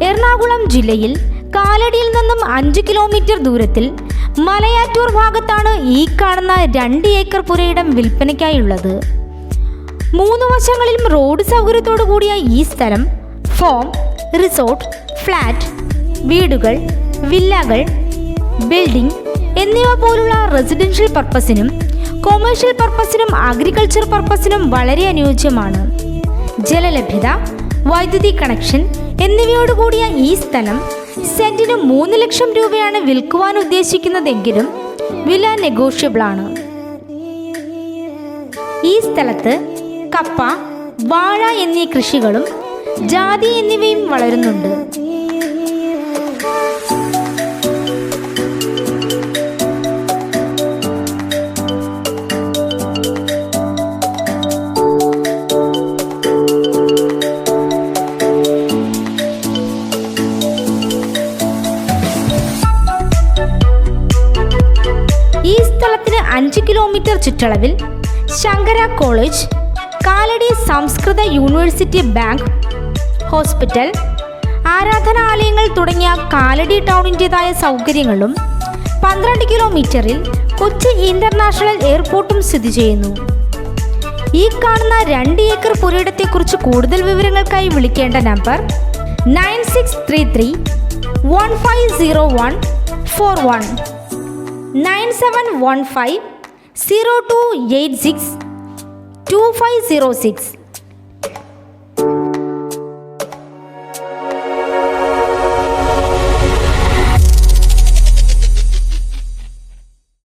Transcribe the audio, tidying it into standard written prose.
എറണാകുളം ജില്ലയിൽ കാലടിയിൽ നിന്നും 5 കിലോമീറ്റർ ദൂരത്തിൽ മലയാറ്റൂർ ഭാഗത്താണ് ഈ കാണുന്ന 2 ഏക്കർ പുരയിടം വിൽപ്പനയ്ക്കായുള്ളത്. 3 വശങ്ങളിലും റോഡ് സൗകര്യത്തോടു കൂടിയ ഈ സ്ഥലം ഫാം, റിസോർട്ട്, ഫ്ലാറ്റ്, വീടുകൾ, വില്ലകൾ, ബിൽഡിംഗ് എന്നിവ പോലുള്ള റെസിഡൻഷ്യൽ പർപ്പസിനും കൊമേഴ്ഷ്യൽ പർപ്പസിനും അഗ്രികൾച്ചർ പർപ്പസിനും വളരെ അനുയോജ്യമാണ്. ജലലഭ്യത, വൈദ്യുതി കണക്ഷൻ എന്നിവയോടുകൂടിയ ഈ സ്ഥലം സെന്റിന് 3 ലക്ഷം രൂപയാണ് വിൽക്കുവാൻ ഉദ്ദേശിക്കുന്നതെങ്കിലും വില നെഗോഷ്യബിൾ ആണ്. ഈ സ്ഥലത്ത് കപ്പ, വാഴ എന്നീ കൃഷികളും ജാതി എന്നിവയും വളരുന്നുണ്ട്. ഈ സ്ഥലത്തിന് 5 കിലോമീറ്റർ ചുറ്റളവിൽ ശങ്കര കോളേജ്, കാലടി സംസ്കൃത യൂണിവേഴ്സിറ്റി ബാങ്ക്, ഹോസ്പിറ്റൽ, ആരാധനാലയങ്ങൾ തുടങ്ങിയ കാലടി ടൗണിൻ്റെതായ സൗകര്യങ്ങളും 12 കിലോമീറ്ററിൽ കൊച്ചി ഇന്റർനാഷണൽ എയർപോർട്ടും സ്ഥിതി ചെയ്യുന്നു. ഈ കാണുന്ന 2 ഏക്കർ പുരയിടത്തെക്കുറിച്ച് കൂടുതൽ വിവരങ്ങൾക്കായി വിളിക്കേണ്ട നമ്പർ 9633 150141 9715 0286 2506.